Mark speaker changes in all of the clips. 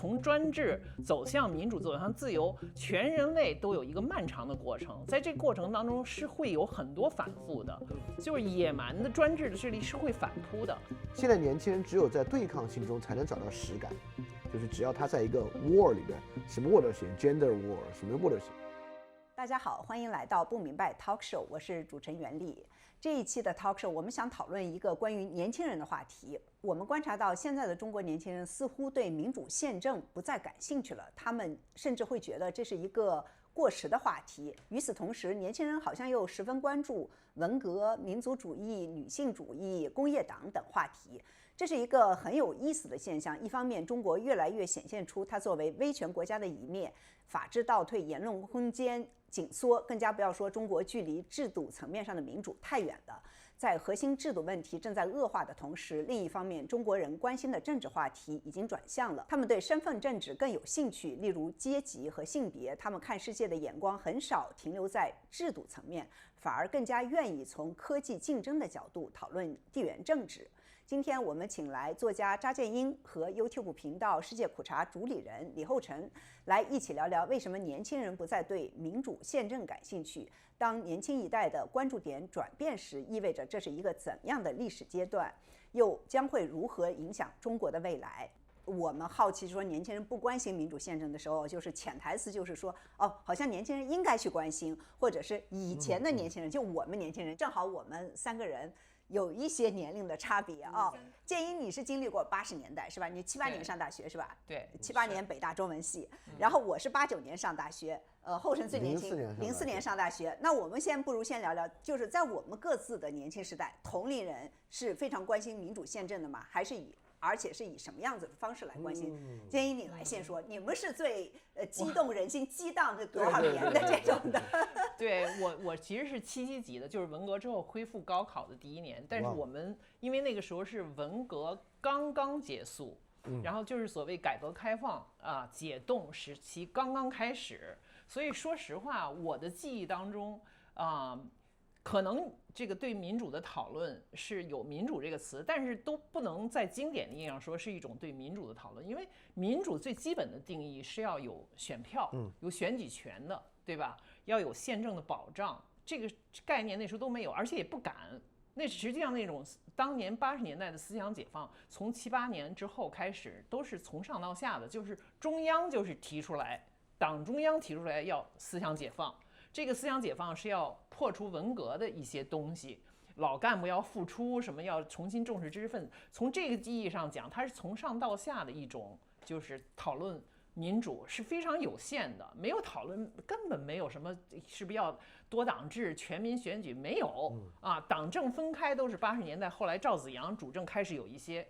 Speaker 1: 从专制走向民主，走向自由，全人类都有一个漫长的过程，在这个过程当中是会有很多反复的，就是野蛮的专制的势力是会反扑的。
Speaker 2: 现在年轻人只有在对抗性中才能找到实感，就是只要他在一个 war 里边，什么 war 都行 ，gender war 什么 war 都行。
Speaker 3: 大家好，欢迎来到不明白 Talk Show， 我是主持人袁丽。这一期的 Talk Show， 我们想讨论一个关于年轻人的话题。我们观察到，现在的中国年轻人似乎对民主宪政不再感兴趣了，他们甚至会觉得这是一个过时的话题。与此同时，年轻人好像又十分关注文革、民族主义、女性主义、工业党等话题。这是一个很有意思的现象。一方面，中国越来越显现出它作为威权国家的一面，法治倒退，言论空间紧缩，更加不要说中国距离制度层面上的民主太远了。在核心制度问题正在恶化的同时，另一方面，中国人关心的政治话题已经转向了，他们对身份政治更有兴趣，例如阶级和性别，他们看世界的眼光很少停留在制度层面，反而更加愿意从科技竞争的角度讨论地缘政治。今天我们请来作家查建英和 YouTube 频道世界苦茶主理人李厚成来一起聊聊为什么年轻人不再对民主宪政感兴趣。当年轻一代的关注点转变时，意味着这是一个怎样的历史阶段，又将会如何影响中国的未来。我们好奇说年轻人不关心民主宪政的时候，就是潜台词就是说，好像年轻人应该去关心，或者是以前的年轻人，就我们年轻人，正好我们三个人有一些年龄的差别啊。建英，你是经历过80年代是吧？你78年上大学是吧？
Speaker 1: 对
Speaker 3: ，78年北大中文系，然后我是89年上大学，厚成最年轻，04年上大学。那我们不如先聊聊，就是在我们各自的年轻时代，同龄人是非常关心民主宪政的吗？而且是以什么样子的方式来关心？建议你来先说，你们是最激动人心、激荡多少年的这种的？
Speaker 1: 对，我其实是7级级的，就是文革之后恢复高考的第一年，但是我们因为那个时候是文革刚刚结束，然后就是所谓改革开放解冻时期刚刚开始，所以说实话，我的记忆当中可能这个对民主的讨论是有民主这个词，但是都不能在经典的意义上说是一种对民主的讨论，因为民主最基本的定义是要有选票，有选举权的，对吧？要有宪政的保障，这个概念那时候都没有，而且也不敢。那实际上那种当年80年代的思想解放，从78年之后开始都是从上到下的，就是中央就是提出来，党中央提出来要思想解放。这个思想解放是要破除文革的一些东西，老干部要付出什么，要重新重视知识分子。从这个意义上讲，它是从上到下的一种，就是讨论民主是非常有限的，没有讨论，根本没有什么是不是要多党制、全民选举，没有党政分开都是80年代，后来赵紫阳主政开始有一些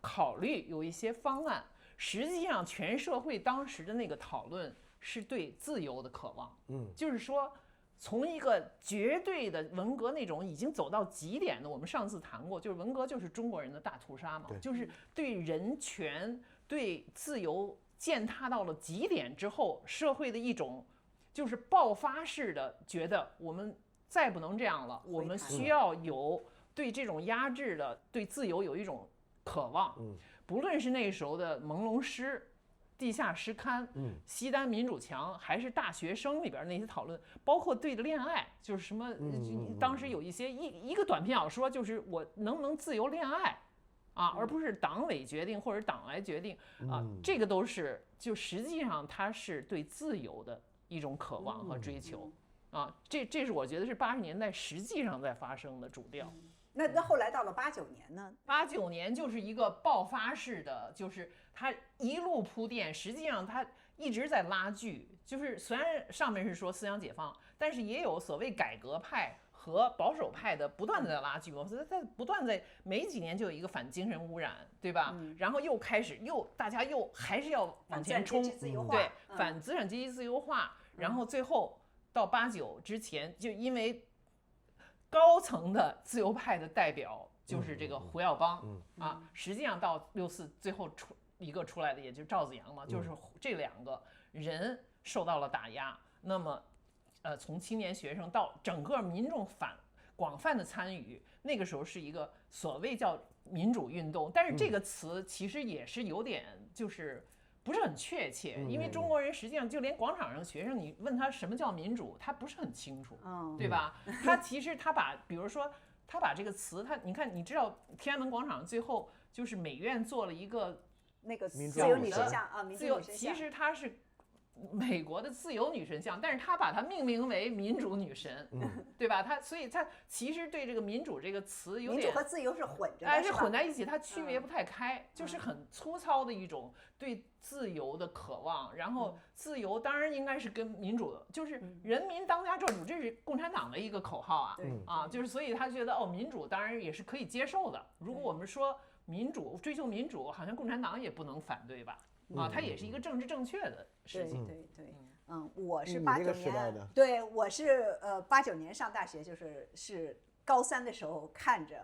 Speaker 1: 考虑，有一些方案。实际上，全社会当时的那个讨论是对自由的渴望，就是说，从一个绝对的文革那种已经走到极点的，我们上次谈过，就是文革就是中国人的大屠杀嘛，就是对人权、对自由践踏到了极点之后，社会的一种就是爆发式的觉得我们再不能这样了，我们需要有对这种压制的、对自由有一种渴望，不论是那时候的朦胧诗、地下诗刊、西单民主墙，还是大学生里边那些讨论，包括对恋爱，就是什么，当时有一些一个短篇小说，就是我能不能自由恋爱而不是党委决定或者党来决定这个都是就实际上它是对自由的一种渴望和追求这是我觉得是80年代实际上在发生的主调。
Speaker 3: 那后来到了89年呢
Speaker 1: ？89年就是一个爆发式的，就是它一路铺垫，实际上它一直在拉锯。就是虽然上面是说思想解放，但是也有所谓改革派和保守派的不断的在拉锯。我觉得在不断在每几年就有一个反精神污染，对吧？然后又开始大家又还是要往前冲，对，反资产阶级自由化，然后最后到89之前，就因为高层的自由派的代表就是这个胡耀邦实际上到64最后出来的也就是赵紫阳嘛，就是这两个人受到了打压。那么从青年学生到整个民众广泛的参与，那个时候是一个所谓叫民主运动，但是这个词其实也是有点就是不是很确切，因为中国人实际上就连广场上学生，你问他什么叫民主，他不是很清楚，对吧？他其实比如说他把这个词，你看，你知道天安门广场最后就是美院做了一个
Speaker 3: 那个自由女神像啊，民主女神像，
Speaker 1: 其实它是美国的自由女神像，但是他把它命名为民主女神，对吧？所以他其实对这个民主这个词有点，
Speaker 3: 民主和自由是混着的，
Speaker 1: 是混在一起，它区别不太开，就是很粗糙的一种对自由的渴望。然后自由当然应该是跟民主，就是人民当家作主，这是共产党的一个口号啊，就是所以他觉得民主当然也是可以接受的。如果我们说民主，追求民主，好像共产党也不能反对吧？它也是一个政治正确的事情。
Speaker 3: 对，我是89年，对，我是89年上大学，是高3的时候看着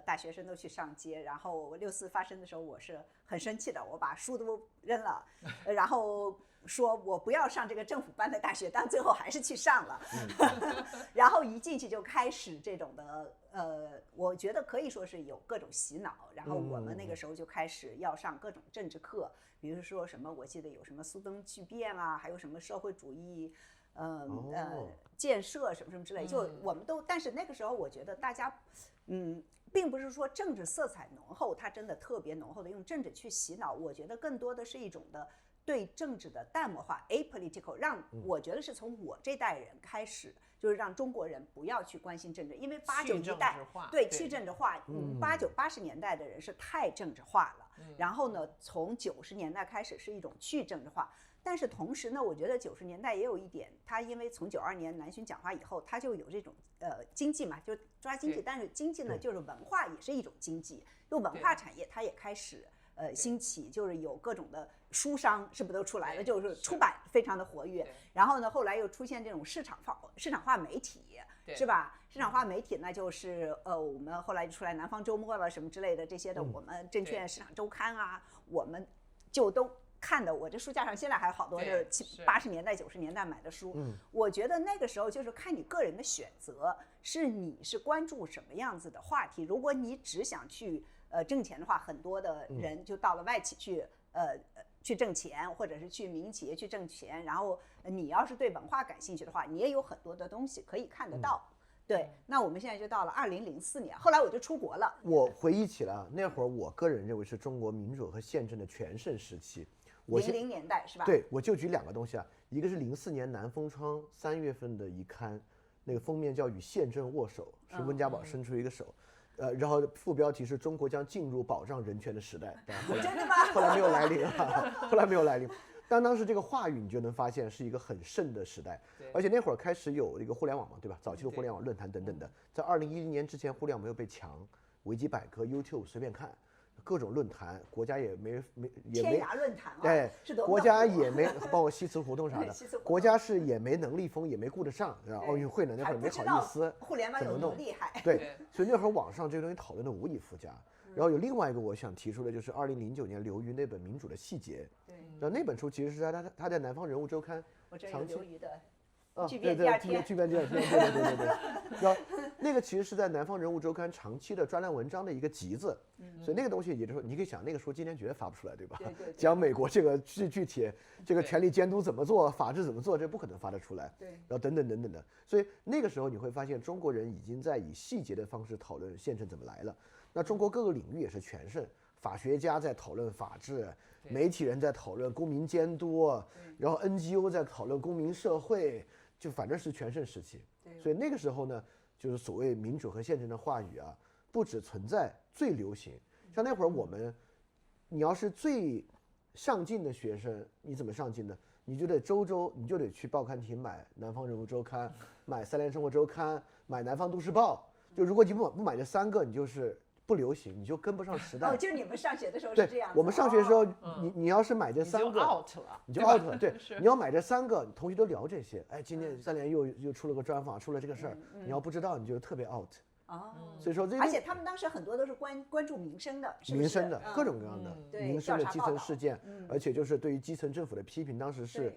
Speaker 3: 大学生都去上街，然后6四发生的时候，我是很生气的，我把书都扔了，然后说我不要上这个政府办的大学，但最后还是去上了，然后一进去就开始这种的。我觉得可以说是有各种洗脑，然后我们那个时候就开始要上各种政治课，比如说什么，我记得有什么苏东巨变啊，还有什么社会主义，建设什么什么之类，就我们都，但是那个时候我觉得大家，并不是说政治色彩浓厚，它真的特别浓厚的用政治去洗脑，我觉得更多的是一种的对政治的淡漠化 ，apolitical， 让我觉得是从我这代人开始。就是让中国人不要去关心政治，因为89一代对去政治化，89、80年代的人是太政治化了。然后呢，从90年代开始是一种去政治化，但是同时呢，我觉得90年代也有一点，他因为从92年南巡讲话以后，他就有这种经济嘛，就抓经济，但是经济呢，就是文化也是一种经济，就文化产业它也开始。兴起，就是有各种的书商是不是都出来了？就是出版非常的活跃。然后呢，后来又出现这种市场化媒体，是吧？市场化媒体呢，就是我们后来就出来南方周末了什么之类的这些的，我们证券市场周刊啊，我们就都看的。我这书架上现在还有好多是80年代、90年代买的书。我觉得那个时候就是看你个人的选择，你是关注什么样子的话题。如果你只想去挣钱的话，很多的人就到了外企去挣钱，或者是去民营企业去挣钱。然后你要是对文化感兴趣的话，你也有很多的东西可以看得到。对，那我们现在就到了2004年，后来我就出国了。
Speaker 2: 我回忆起来，那会儿我个人认为是中国民主和宪政的全盛时期。
Speaker 3: 00年代是吧？
Speaker 2: 对，我就举2个东西啊，一个是04年南风窗3月份的一刊，那个封面叫与宪政握手，是温家宝伸出一个手。然后副标题是中国将进入保障人权的时代，
Speaker 3: 真的吗？
Speaker 2: 后来没有来临啊，后来没有来临。但当时这个话语你就能发现是一个很盛的时代，而且那会儿开始有一个互联网嘛，对吧？早期的互联网论坛等等的，在2010年之前，互联网没有被强，维基百科、YouTube 随便看。各种论坛，国家也没
Speaker 3: 天涯论坛啊，
Speaker 2: 对，国家也没包括西祠胡同啥的，国家是也没能力封，也没顾得上，奥运会呢那会儿没好意思，
Speaker 3: 互联网有多厉害？
Speaker 2: 对，所以那会儿网上这个东西讨论的无以复加。然后有另外一个我想提出的就是2009年刘瑜那本《民主的细节》，对，然后那本书其实是他在《南方人物周刊》
Speaker 3: 长期刘瑜的。
Speaker 2: 巨变第二天，对。然后那个其实是在《南方人物周刊》长期的专栏文章的一个集子，所以那个东西也就是说，你可以想那个书今天绝对发不出来，对吧？
Speaker 3: 对。
Speaker 2: 讲美国这个具体这个权力监督怎么做，法治怎么做，这不可能发得出来。
Speaker 3: 对。
Speaker 2: 然后等等的，所以那个时候你会发现中国人已经在以细节的方式讨论宪政怎么来了。那中国各个领域也是全盛，法学家在讨论法治，媒体人在讨论公民监督，然后 NGO 在讨论公民社会。就反正是全盛时期，所以那个时候呢，就是所谓民主和宪政的话语啊，不只存在，最流行。像那会儿你要是最上进的学生，你怎么上进呢？你就得你就得去报刊亭买《南方人物周刊》，买《3联生活周刊》，买《南方都市报》。就如果你不买这3个，你就是不流行，你就跟不上时代。
Speaker 3: 就你们上学的时候是这样。
Speaker 2: 我们上学的时候，你要是买这3个，你就 out 了。对，你要买这3个，同学都聊这些。哎，今天3联又出了个专访，出了这个事儿，你要不知道，你就特别 out。所以说
Speaker 3: 而且他们当时很多都是关注民生的，
Speaker 2: 民生的各种各样的民生的基层事件，而且就是对于基层政府的批评，当时是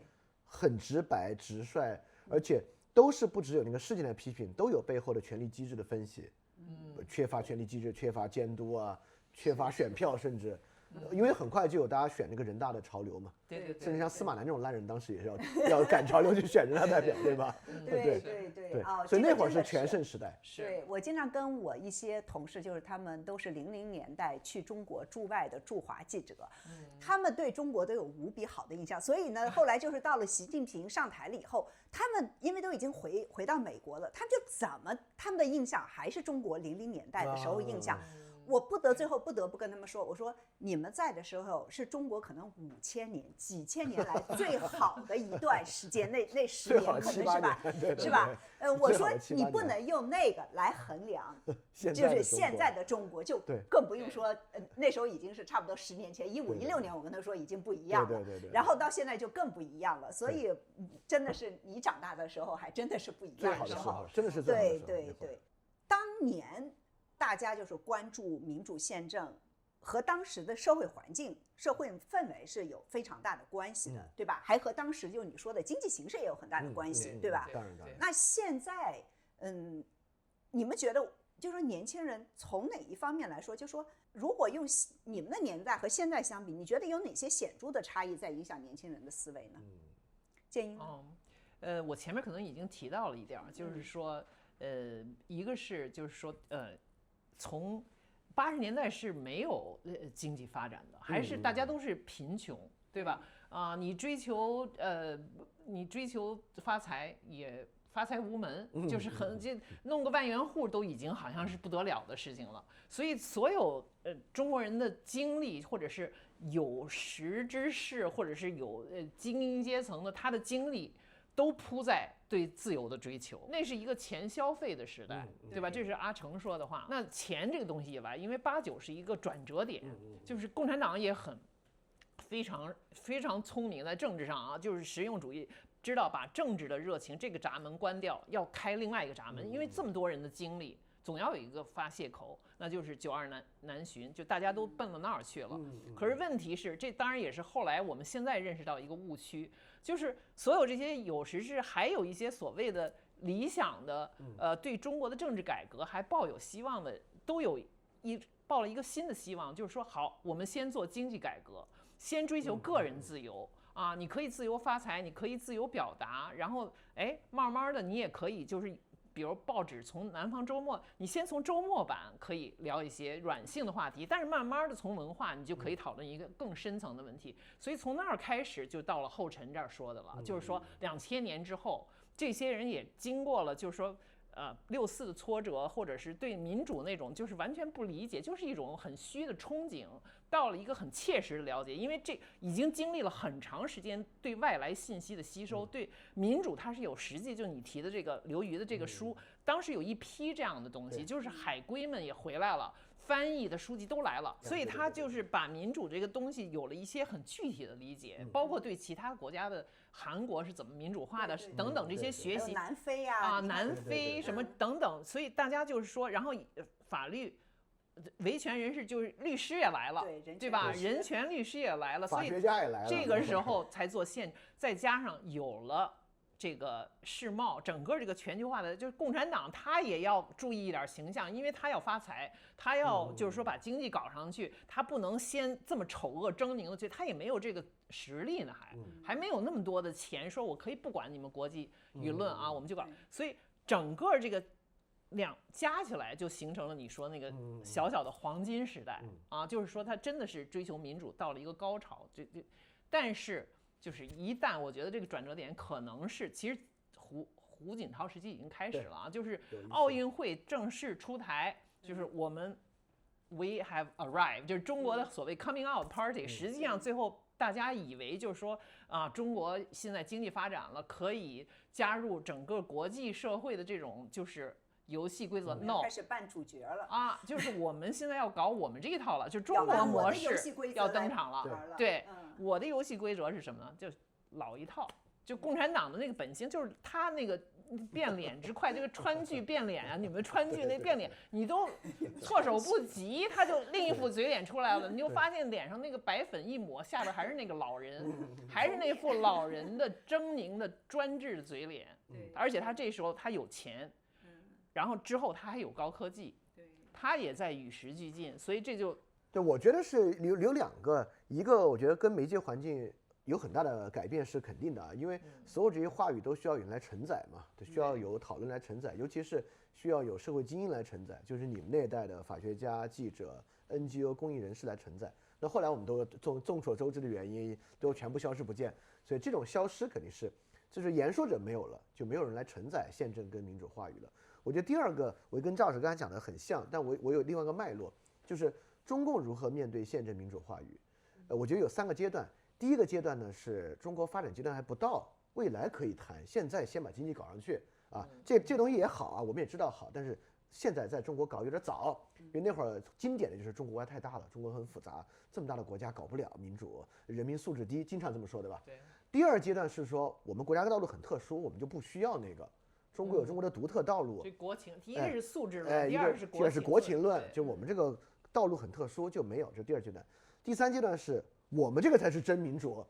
Speaker 2: 很直白直率，而且都是不只有那个事件的批评，都有背后的权力机制的分析。缺乏权力机制，缺乏监督啊，缺乏选票，甚至。因为很快就有大家选那个人大的潮流嘛，
Speaker 1: 对，
Speaker 2: 甚至像司马南这种烂人，当时也是要赶潮流去选人大代表，对吧？
Speaker 3: 对
Speaker 2: 所以那会儿是全盛时代。
Speaker 3: 对，我经常跟我一些同事，就是他们都是00年代去中国驻外的驻华记者，他们对中国都有无比好的印象。所以呢，后来就是到了习近平上台了以后，他们因为都已经回到美国了，他们的印象还是中国00年代的时候印象。我最后不得不跟他们说，我说你们在的时候是中国可能5000年、几千年来最好的一段时间，那10年可能是吧？是吧？我说你不能用那个来衡量，就是现在的中国，就更不用说那时候已经是差不多10年前，15、16年，我跟他说已经不一样了，然后到现在就更不一样了，所以真的是你长大的时候还真的是不一样的时候，
Speaker 2: 真的是最好的时候。
Speaker 3: 对，当年。大家就是关注民主宪政和当时的社会环境、社会氛围是有非常大的关系的，对吧？还和当时就你说的经济形势也有很大的关系，对吧？
Speaker 2: 当然。
Speaker 3: 那现在，你们觉得，就是说年轻人从哪一方面来说，就说如果用你们的年代和现在相比，你觉得有哪些显著的差异在影响年轻人的思维呢？建议呢？
Speaker 1: 我前面可能已经提到了一点，就是说，一个是就是说，从80年代是没有经济发展的，还是大家都是贫穷，对吧？你追求发财也发财无门，就是就弄个万元户都已经好像是不得了的事情了。所以所有中国人的精力，或者是有识之士，或者是有精英阶层的，他的精力都扑在对自由的追求，那是一个钱消费的时代，对吧？这是阿成说的话。那钱这个东西以外，因为89是一个转折点，就是共产党也非常聪明，在政治上啊，就是实用主义，知道把政治的热情这个闸门关掉，要开另外一个闸门，因为这么多人的精力，总要有一个发泄口，那就是92南巡，就大家都奔到那儿去了。可是问题是，这当然也是后来我们现在认识到一个误区。就是所有这些有识之士，还有一些所谓的理想的，对中国的政治改革还抱有希望的，都抱了一个新的希望，就是说，好，我们先做经济改革，先追求个人自由啊，你可以自由发财，你可以自由表达，然后，慢慢的你也可以就是。比如报纸从南方周末，你先从周末版可以聊一些软性的话题，但是慢慢的从文化你就可以讨论一个更深层的问题。所以从那儿开始就到了后陈这儿说的了，就是说2000年之后，这些人也经过了就是说64的挫折，或者是对民主那种就是完全不理解，就是一种很虚的憧憬，到了一个很切实的了解，因为这已经经历了很长时间对外来信息的吸收，对民主它是有实际，就你提的这个刘瑜的这个书，当时有一批这样的东西，就是海归们也回来了，翻译的书籍都来了，所以他就是把民主这个东西有了一些很具体的理解，包括对其他国家的韩国是怎么民主化的等等这些学习，
Speaker 3: 南非啊，
Speaker 1: 南非什么等等，所以大家就是说，然后法律。维权人士就是律师也来了，对吧？人权律师也来了，所以这个时候才做限制，再加上有了这个世贸，整个这个全球化的，就是共产党他也要注意一点形象，因为他要发财，他要就是说把经济搞上去，他不能先这么丑恶狰狞的去，他也没有这个实力呢，还没有那么多的钱，说我可以不管你们国际舆论啊，我们就搞，所以整个这个。加起来就形成了你说那个小小的黄金时代啊，就是说它真的是追求民主到了一个高潮，但是就是一旦我觉得这个转折点可能是其实胡锦涛时期已经开始了啊，就是奥运会正式出台，就是我们 we have arrived， 就是中国的所谓 coming out party， 实际上最后大家以为就是说啊，中国现在经济发展了，可以加入整个国际社会的这种就是游戏规则 ，no，
Speaker 3: 开始扮主角了
Speaker 1: 啊！就是我们现在要搞我们这一套了，就中国模式要登场了。对，我的游戏规则是什么呢？就老一套，就共产党的那个本性，就是他那个变脸之快，这个川剧变脸啊，你们川剧那变脸，你都措手不及，他就另一副嘴脸出来了，你就发现脸上那个白粉一抹，下边还是那个老人，还是那副老人的狰狞的专制的嘴脸。而且他这时候他有钱。然后之后他还有高科技，他也在与时俱进，所以这就
Speaker 2: 对，我觉得是有两个，一个我觉得跟媒介环境有很大的改变是肯定的啊，因为所有这些话语都需要有人来承载嘛，需要有讨论来承载，尤其是需要有社会精英来承载，就是你们那一代的法学家、记者、NGO 公益人士来承载。那后来我们都众所周知的原因都全部消失不见，所以这种消失肯定是就是言说者没有了，就没有人来承载宪政跟民主话语了。我觉得第二个，我跟赵老师刚才讲的很像，但我有另外一个脉络，就是中共如何面对宪政民主话语。我觉得有3个阶段。第一个阶段呢是中国发展阶段还不到，未来可以谈，现在先把经济搞上去啊，这东西也好啊，我们也知道好，但是现在在中国搞有点早，因为那会儿经典的就是中国太大了，中国很复杂，这么大的国家搞不了民主，人民素质低，经常这么说，对吧？
Speaker 1: 对。
Speaker 2: 第二阶段是说我们国家的道路很特殊，我们就不需要那个。中国有中国的独特道路，
Speaker 1: 这国情，第一个是素质论，第二是
Speaker 2: 国情论，就我们这个道路很特殊，就没有，这第二阶段。第3阶段是我们这个才是真民主。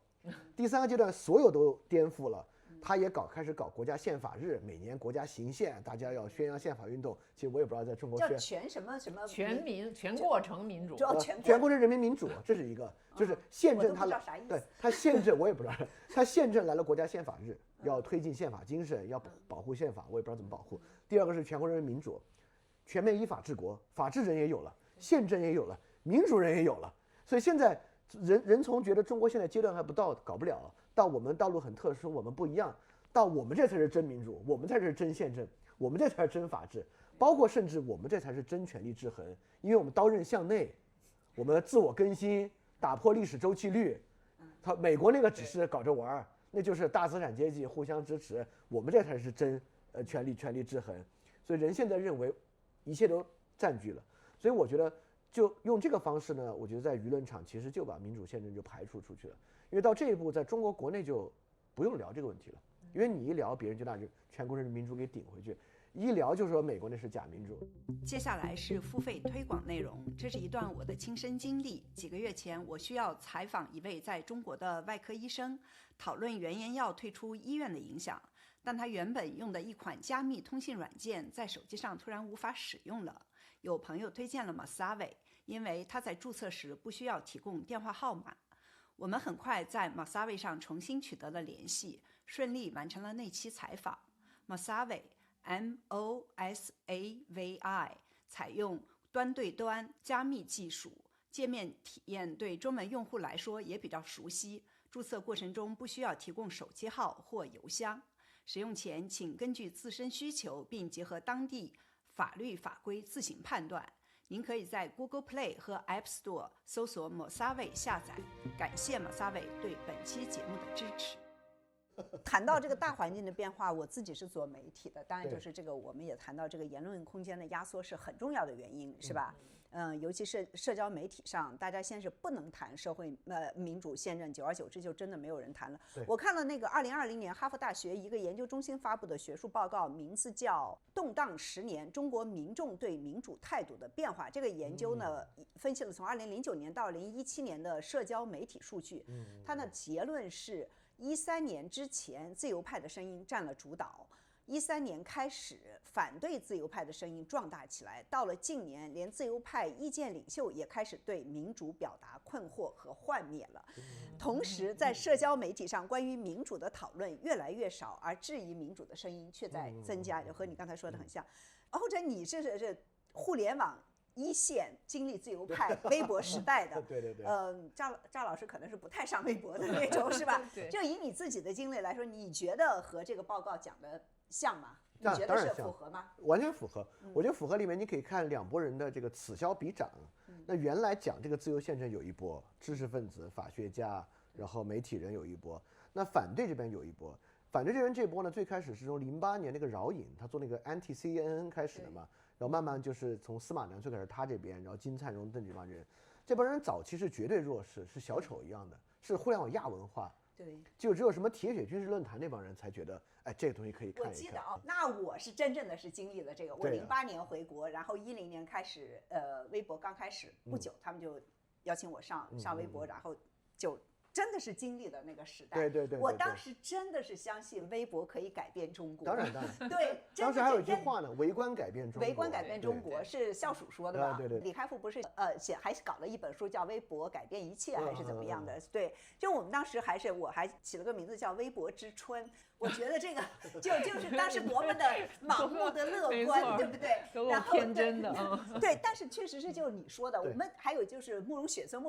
Speaker 2: 第3个阶段所有都颠覆了，他也开始搞国家宪法日，每年国家行宪，大家要宣扬宪法运动。其实我也不知道在中国
Speaker 3: 叫全什么
Speaker 1: 全过程民主，
Speaker 2: 全过程人民民主，这是一个，就是宪政他宪政我也不知道，他宪政来了国家宪法日，要推进宪法精神，要保护宪法，我也不知道怎么保护。第二个是全国人民民主，全面依法治国，法治人也有了，宪政也有了，民主人也有了，所以现在。人从觉得中国现在阶段还不到，搞不了，到我们道路很特殊，我们不一样，到我们这才是真民主，我们才是真宪政，我们这才是真法治，包括甚至我们这才是真权力制衡，因为我们刀刃向内，我们自我更新，打破历史周期率。美国那个只是搞着玩，那就是大资产阶级互相支持，我们这才是真权力制衡。所以人现在认为一切都占据了，所以我觉得。就用这个方式呢，我觉得在舆论场其实就把民主宪政就排除出去了，因为到这一步，在中国国内就不用聊这个问题了，因为你一聊，别人就拿全国人民民主给顶回去，一聊就说美国那是假民主。
Speaker 3: 接下来是付费推广内容，这是一段我的亲身经历。几个月前，我需要采访一位在中国的外科医生，讨论原研药退出医院的影响，但他原本用的一款加密通信软件在手机上突然无法使用了。有朋友推荐了 Masavai， 因为他在注册时不需要提供电话号码。我们很快在 Masavai 上重新取得了联系，顺利完成了那期采访。Masavai MOSAVI 采用端对端加密技术，界面体验对中文用户来说也比较熟悉。注册过程中不需要提供手机号或邮箱。使用前请根据自身需求并结合当地法律法规自行判断。您可以在 Google Play 和 App Store 搜索 Masavai 下载。感谢 Masavai 对本期节目的支持。谈到这个大环境的变化，我自己是做媒体的，当然就是这个我们也谈到这个言论空间的压缩是很重要的原因，是吧？尤其是社交媒体上，大家先是不能谈社会民主宪政，久而久之就真的没有人谈了。我看了那个2020年哈佛大学一个研究中心发布的学术报告，名字叫《动荡10年：中国民众对民主态度的变化》。这个研究呢，分析了从2009年到2017年的社交媒体数据。它的结论是，13年之前自由派的声音占了主导。13年开始，反对自由派的声音壮大起来。到了近年，连自由派意见领袖也开始对民主表达困惑和幻灭了。同时，在社交媒体上，关于民主的讨论越来越少，而质疑民主的声音却在增加，就和你刚才说的很像。或者你是互联网一线经历自由派微博时代的，
Speaker 2: 对，
Speaker 3: 赵老师可能是不太上微博的那种，是吧？就以你自己的经历来说，你觉得和这个报告讲的像吗？你觉得是符合吗？
Speaker 2: 完全符合。我觉得符合里面你可以看两拨人的这个此消彼长。那原来讲这个自由宪政有一波，知识分子、法学家，然后媒体人有一波，那反对这边有一波。反对这边这波呢，最开始是从08年那个饶颖他做那个 anti-CNN 开始的嘛，然后慢慢就是从司马南最开始他这边，然后金灿荣等这帮人，这帮人早期是绝对弱势，是小丑一样的，是互联网亚文化。
Speaker 3: 对，
Speaker 2: 就只有什么铁血军事论坛那帮人才觉得，哎，这个东西可以看一看。
Speaker 3: 我记得那我是真正的是经历了这个。我08年回国，然后10年开始，微博刚开始不久，他们就邀请我上微博，然后就真的是经历了那个时代。
Speaker 2: 对，
Speaker 3: 我当时真的是相信微博可以改变中国。
Speaker 2: 当然，
Speaker 3: 对，
Speaker 2: 当时还有一句话呢，围观改变中国。
Speaker 3: 围观改变中国是校鼠说的吧？
Speaker 2: 对。
Speaker 3: 李开复不是还搞了一本书叫《微博改变一切》还是怎么样的？对，就我们当时我还起了个名字叫微博之春。我觉得这个就是当时多么的盲目的乐观，对不对？
Speaker 1: 然后天真的
Speaker 3: 对，但是确实是就是你说的，我们还有就是慕容雪村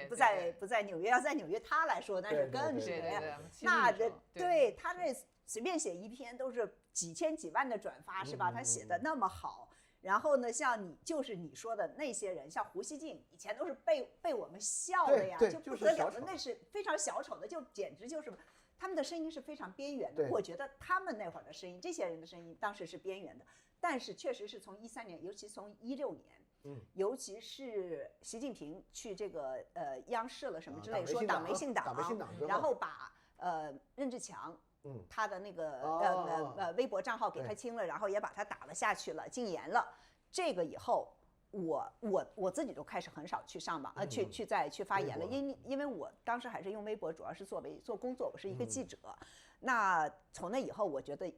Speaker 3: 不在纽约，要在纽约他来说那是更什么呀？那对他那随便写一篇都是几千几万的转发，是吧？他写的那么好。然后呢，像你说的那些人，像胡锡进，以前都是被我们笑的呀，就不得了的，那是非常小丑的，就简直就是。他们的声音是非常边缘的，我觉得他们那会儿的声音，这些人的声音当时是边缘的，但是确实是从13年，尤其从16年，尤其是习近平去这个央视了什么之类，说党媒姓党，然后把任志强他的那个微博账号给他清了，然后也把他打了下去了，禁言了，这个以后。我自己都开始很少去上网去发言了，因为我当时还是用微博，主要是做工作，我是一个记者。那从那以后，我觉得，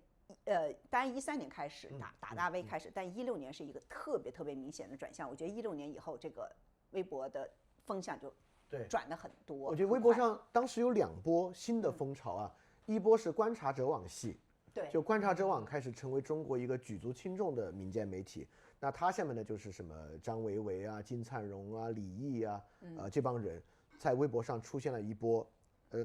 Speaker 3: 当然13年开始打大 V 开始，但16年是一个特别明显的转向。我觉得16年以后，这个微博的风向就转得很多。
Speaker 2: 我觉得微博上当时有2波新的风潮啊，一波是观察者网系，就观察者网开始成为中国一个举足轻重的民间媒体。那他下面呢就是什么张维为啊、金灿荣啊、李毅啊，这帮人在微博上出现了一波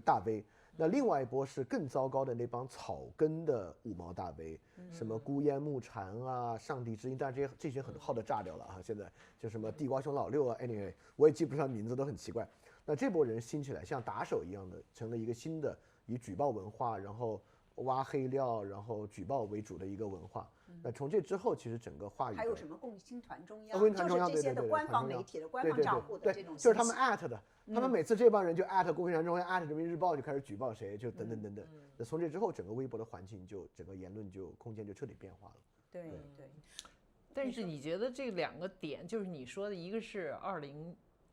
Speaker 2: 大 V。那另外一波是更糟糕的那帮草根的5毛大 V，什么孤烟木蝉啊、上帝之音，但是这些很号都炸掉了啊。现在就什么地瓜熊老六啊 ，anyway 我也记不上名字，都很奇怪。那这波人兴起来，像打手一样的，成了一个新的以举报文化，然后挖黑料，然后举报为主的一个文化。那从这之后，其实整个话语
Speaker 3: 还有什么共青团中央，就是这些的官方媒体的官方账户的这种，
Speaker 2: 就是他们艾特的，他们每次这帮人就艾特共青团中央，艾特人民日报，就开始举报谁，就等等。那从这之后，整个微博的环境整个言论空间就彻底变化了。
Speaker 3: 对。
Speaker 1: 但是你觉得这2个点，就是你说的一个是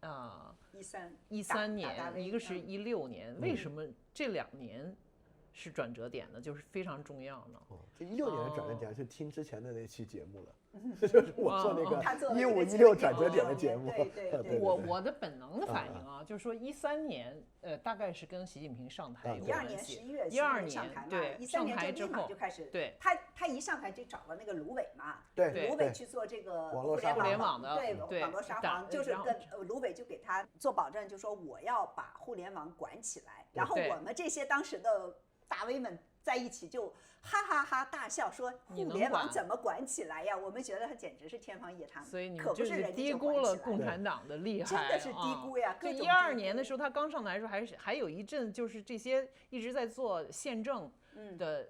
Speaker 1: 13年，一个是16年，为什么这2年？是转折点呢，就是非常重要呢。
Speaker 2: 这16年的转折点是听之前的那期节目了，就是我做那个15、16转折点的节目。
Speaker 3: 对，
Speaker 1: 我的本能的反应啊，就是说13年，大概是跟习近平上台有关系。
Speaker 3: 12年11月
Speaker 1: 12年
Speaker 3: 上台嘛
Speaker 1: 对，
Speaker 3: 上台
Speaker 1: 之后
Speaker 3: 就开始。
Speaker 1: 对，
Speaker 3: 他一上台就找了那个卢伟嘛，
Speaker 2: 对，
Speaker 3: 卢伟去做这个
Speaker 2: 互
Speaker 1: 联网的，
Speaker 3: 对，网络沙皇，就是跟卢伟就给他做保证，就说我要把互联网管起来，然后我们这些当时的大 V 们在一起就哈哈哈大笑，说互联网怎么管起来呀？我们觉得它简直是天方夜谭，
Speaker 1: 所以你
Speaker 3: 可不
Speaker 1: 是低估了共产党的厉害，
Speaker 3: 真的是低估呀！
Speaker 1: 就12年的时候，他刚上台的时候，还有一阵就是这些一直在做宪政的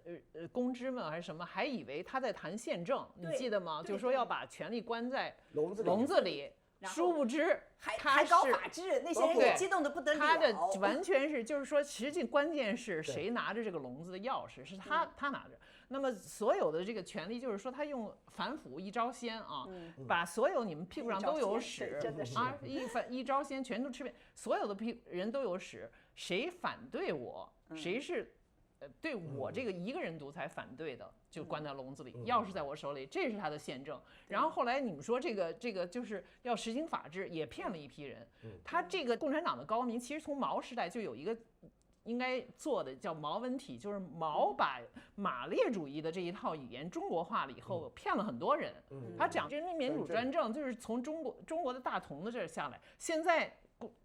Speaker 1: 公知们还是什么，还以为他在谈宪政，你记得吗？就是说要把权力关在笼子里。殊不知
Speaker 3: 还搞法治，那些人也激动的不得了。
Speaker 1: 他的完全是就是说，实际关键是谁拿着这个笼子的钥匙，是他拿着。那么所有的这个权利，就是说他用反腐一招鲜啊，把所有你们屁股上都有屎啊，一招鲜全都吃遍，所有的人都有屎，谁反对我，谁是对我这个一个人独裁反对的，就关在笼子里，钥匙在我手里，这是他的宪政。然后后来你们说这个就是要实行法治，也骗了一批人。他这个共产党的高明，其实从毛时代就有一个应该做的叫毛文体，就是毛把马列主义的这一套语言中国化了以后，骗了很多人。他讲人民民主专政就是从中国的大同的这儿下来，现在。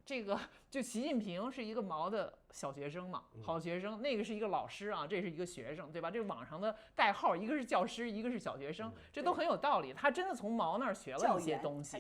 Speaker 1: 这个就习近平是一个毛的小学生嘛，好学生，那个是一个老师啊，这是一个学生，对吧？这网上的代号，一个是教师，一个是小学生，这都很有道理。他真的从毛那儿学了一些东西。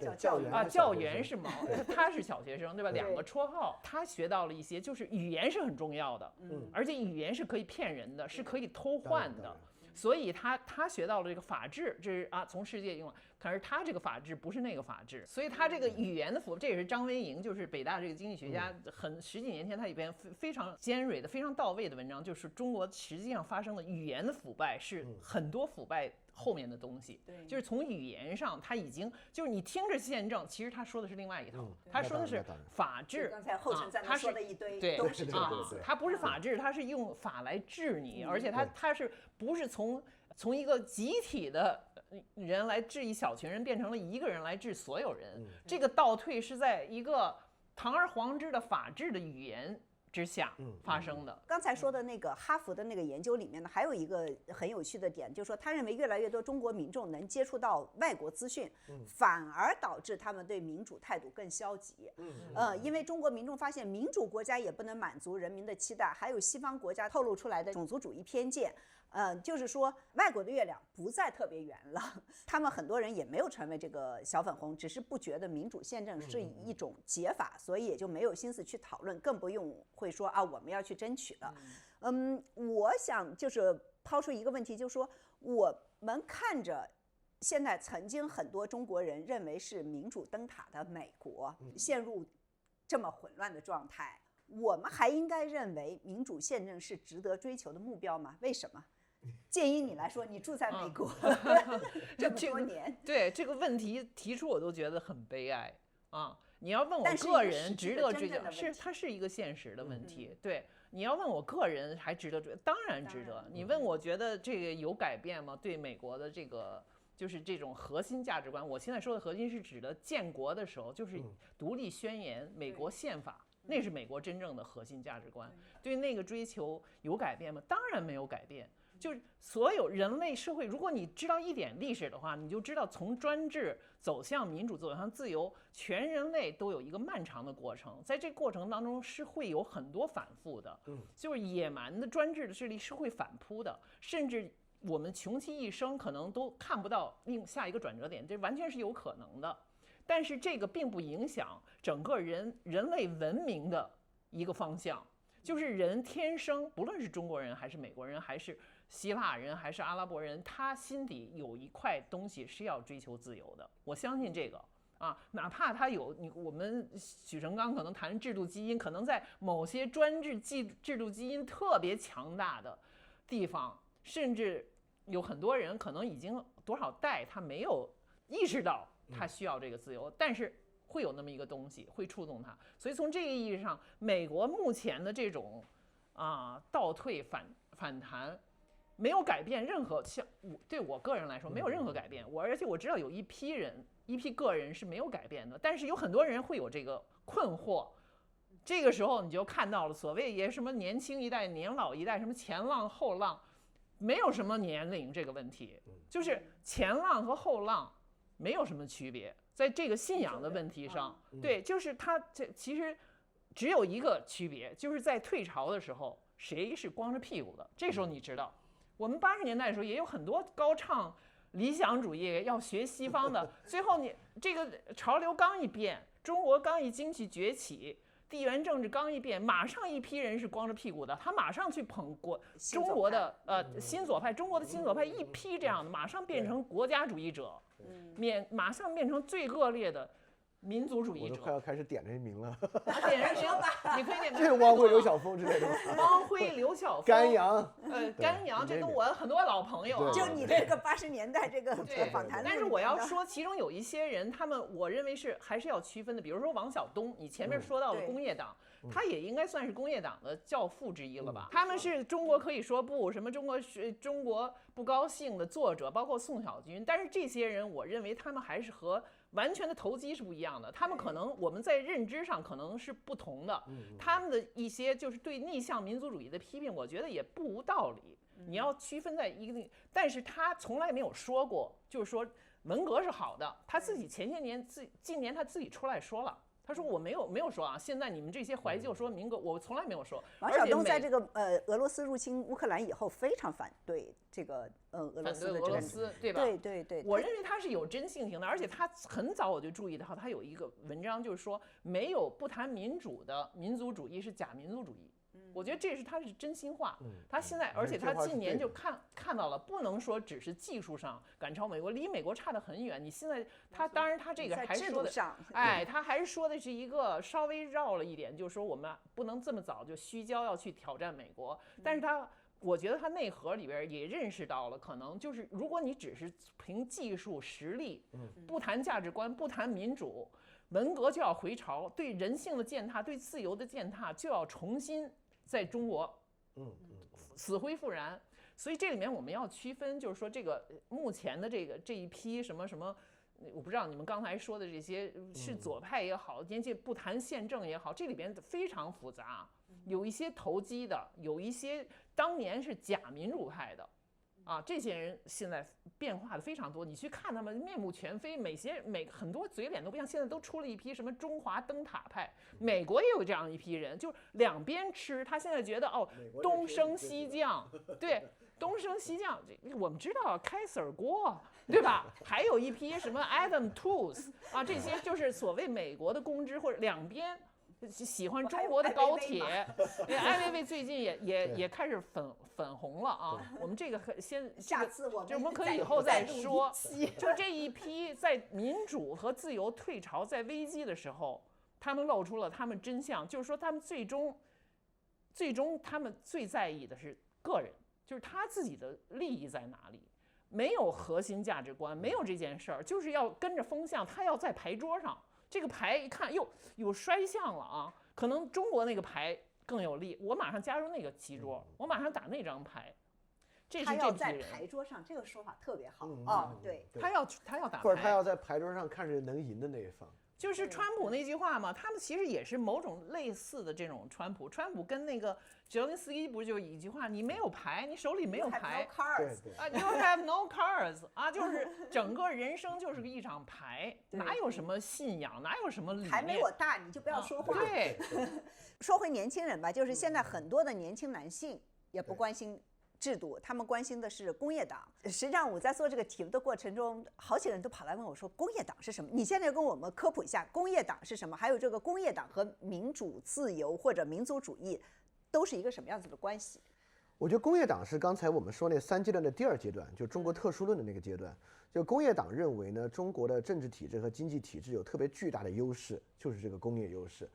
Speaker 1: 教员是毛，他是小学生，对吧？2个绰号，他学到了一些，就是语言是很重要的，而且语言是可以骗人的，是可以偷换的。所以他学到了这个法治，这是从世界用了。可是他这个法治不是那个法治，所以他这个语言的腐败，这也是张维迎，就是北大这个经济学家，10几年前他有篇非常尖锐的、非常到位的文章，就是中国实际上发生的语言的腐败是很多腐败后面的东西。
Speaker 3: 对，
Speaker 1: 就是从语言上，他已经就是你听着宪政，其实他说的是另外一套，他说的是法治。
Speaker 3: 刚才后尘在那说的一堆，
Speaker 1: 对，
Speaker 3: 都是这样子。
Speaker 1: 他不是法治，他是用法来治你，而且他是不是从一个集体的人来治一小群人，变成了一个人来治所有人。这个倒退是在一个堂而皇之的法治的语言之下发生的。
Speaker 3: 刚才说的那个哈佛的那个研究里面呢，还有一个很有趣的点，就是说他认为越来越多中国民众能接触到外国资讯，反而导致他们对民主态度更消极。因为中国民众发现民主国家也不能满足人民的期待，还有西方国家透露出来的种族主义偏见。就是说外国的月亮不再特别圆了，他们很多人也没有成为这个小粉红，只是不觉得民主宪政是一种解法，所以也就没有心思去讨论，更不用会说啊我们要去争取了。我想就是抛出一个问题，就是说我们看着现在曾经很多中国人认为是民主灯塔的美国陷入这么混乱的状态，我们还应该认为民主宪政是值得追求的目标吗？为什么？建议你来说，你住在美国这么多年，
Speaker 1: 对这个问题提出我都觉得很悲哀啊！你要问我个人值得追求，它是一个现实的问题。对，你要问我个人还值得追，当然值得。你问我觉得这个有改变吗？对美国的这个就是这种核心价值观，我现在说的核心是指的建国的时候，就是独立宣言、美国宪法。那是美国真正的核心价值观，对那个追求有改变吗？当然没有改变。就是所有人类社会，如果你知道一点历史的话，你就知道从专制走向民主、走向自由，全人类都有一个漫长的过程，在这个过程当中是会有很多反复的，就是野蛮的专制的势力是会反扑的，甚至我们穷其一生可能都看不到下一个转折点，这完全是有可能的。但是这个并不影响整个人类文明的一个方向，就是人天生，不论是中国人还是美国人还是希腊人还是阿拉伯人，他心底有一块东西是要追求自由的。我相信这个啊，哪怕他有我们许成刚可能谈制度基因，可能在某些专制制度基因特别强大的地方，甚至有很多人可能已经多少代他没有意识到他需要这个自由，但是会有那么一个东西会触动他。所以从这个意义上，美国目前的这种倒退反弹没有改变任何，对我个人来说没有任何改变。而且我知道有一批个人是没有改变的，但是有很多人会有这个困惑。这个时候你就看到了所谓也什么年轻一代、年老一代，什么前浪后浪，没有什么年龄这个问题，就是前浪和后浪没有什么区别，在这个信仰的问题上，对，就是它这其实只有一个区别，就是在退潮的时候谁是光着屁股的。这时候你知道，我们80年代的时候也有很多高唱理想主义要学西方的，最后你这个潮流刚一变，中国刚一经济崛起，地缘政治刚一变，马上一批人是光着屁股的，他马上去捧中国的新左派，中国的新左派一批这样的，马上变成国家主义者，马上变成最恶劣的民族主义者。
Speaker 2: 我都快要开始点这名了。
Speaker 1: 点人名吧，你可以点名。
Speaker 2: 这个汪辉、刘晓峰之类的。
Speaker 1: 汪辉、刘晓峰、
Speaker 2: 甘阳，
Speaker 1: 甘阳，这都我很多老朋友啊。
Speaker 3: 就你这个80年代这个访谈。
Speaker 1: 但是我要说，其中有一些人，他们我认为还是要区分的。比如说王晓东，你前面说到了工业党，他也应该算是工业党的教父之一了吧？他们是中国可以说不，什么中国不高兴的作者，包括宋小军。但是这些人，我认为他们还是和完全的投机是不一样的，他们可能我们在认知上可能是不同的，他们的一些就是对逆向民族主义的批评，我觉得也不无道理。你要区分在一个，但是他从来没有说过，就是说文革是好的，他自己前些年近年他自己出来说了。他说我没有说啊，现在你们这些怀旧说民革，我从来没有说。
Speaker 3: 王晓东在这个俄罗斯入侵乌克兰以后，非常反对这个俄罗斯的这个，
Speaker 1: 俄罗斯对吧？
Speaker 3: 对，
Speaker 1: 我认为他是有真性情的，而且他很早我就注意到，他有一个文章就是说，没有不谈民主的民族主义是假民族主义。我觉得这是他是真心话。他现在，而且他近年就看到了，不能说只是技术上赶超美国，离美国差得很远。你现在他当然他这个还说的，他还是说的是一个稍微绕了一点，就是说我们不能这么早就虚焦要去挑战美国，但是他我觉得它内核里边也认识到了，可能就是如果你只是凭技术实力，不谈价值观，不谈民主，文革就要回潮，对人性的践踏，对自由的践踏就要重新在中国，死灰复燃。所以这里面我们要区分，就是说这个目前的这一批什么什么，我不知道你们刚才说的这些是左派也好，年纪不谈宪政也好，这里边非常复杂，有一些投机的，有一些当年是假民主派的，这些人现在变化的非常多。你去看他们面目全非，很多嘴脸都不一样。现在都出了一批什么中华灯塔派，美国也有这样一批人，就两边吃。他现在觉得东升西降，对。东升西降，我们知道开塞尔锅，对吧？还有一批什么 Adam Tools 这些就是所谓美国的公知，或者两边喜欢中国的高铁。艾薇薇最近也开始粉红了啊。我们这个
Speaker 3: 下次我
Speaker 1: 们可以以后再说。就这一批在民主和自由退潮在危机的时候，他们露出了他们真相，就是说他们最终他们最在意的是个人。就是他自己的利益在哪里，没有核心价值观，没有这件事儿，就是要跟着风向，他要在牌桌上，这个牌一看有衰相了可能中国那个牌更有利，我马上加入那个棋桌，我马上打那张牌。这是这批人。
Speaker 3: 他要在牌桌上，这个说法特别好对，
Speaker 1: 他要打牌，
Speaker 2: 或者他要在牌桌上看着能赢的那一方。
Speaker 1: 就是川普那句话嘛，他们其实也是某种类似的这种川普跟那个泽连斯基不是就一句话，你没有牌，你手里没有牌
Speaker 3: ，You
Speaker 1: have no cards 就是整个人生就是一场牌，哪有什么信仰，哪有什么理念，
Speaker 3: 还没我大你就不要说话。
Speaker 1: 对，
Speaker 3: 说回年轻人吧，就是现在很多的年轻男性也不关心制度，他们关心的是工业党。实际上我在做这个题目的过程中，好几个人都跑来问我说，工业党是什么？你现在跟我们科普一下工业党是什么，还有这个工业党和民主自由或者民族主义都是一个什么样子的关系？
Speaker 2: 我觉得工业党是刚才我们说那3阶段的第2阶段，就中国特殊论的那个阶段。就工业党认为呢，中国的政治体制和经济体制有特别巨大的优势，就是这个工业优势。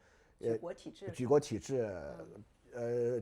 Speaker 3: 举国体制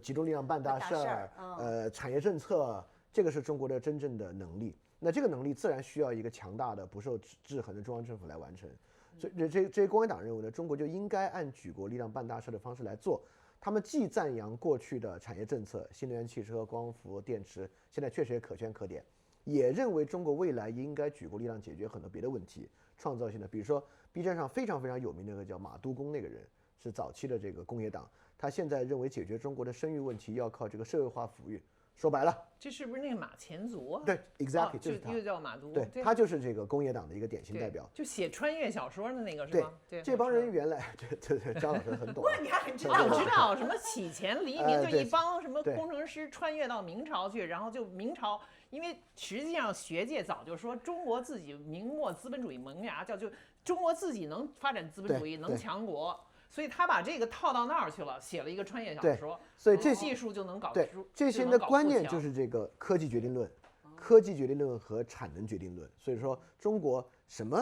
Speaker 2: 集中力量办大事儿，产业政策，这个是中国的真正的能力。那这个能力自然需要一个强大的、不受制衡的中央政府来完成。所以这些工业党认为呢，中国就应该按举国力量办大事的方式来做。他们既赞扬过去的产业政策，新能源汽车、光伏、电池，现在确实也可圈可点，也认为中国未来应该举国力量解决很多别的问题，创造性的，比如说 B 站上非常非常有名的那个叫马都工那个人，是早期的这个工业党。他现在认为解决中国的生育问题要靠这个社会化抚育，说白了，
Speaker 1: 这是不是那个马前卒啊？
Speaker 2: 对 ，exactly，就是他，
Speaker 1: 又叫马都，
Speaker 2: 对，他就是这个工业党的一个典型代表，
Speaker 1: 就写穿越小说的那个是吗？
Speaker 2: 对，这帮人原来，对，张老师很懂。
Speaker 3: 哇，你还很知道？
Speaker 1: 我知道什么启前黎明，就一帮什么工程师穿越到明朝去，然后就明朝，因为实际上学界早就说中国自己明末资本主义萌芽，就中国自己能发展资本主义，能强国。所以他把这个套到那儿去了，写了一个穿越小说，
Speaker 2: 所以这
Speaker 1: 技术就能搞
Speaker 2: 对这些的观念就是这个科技决定论、科技决定论和产能决定论。所以说中国什么，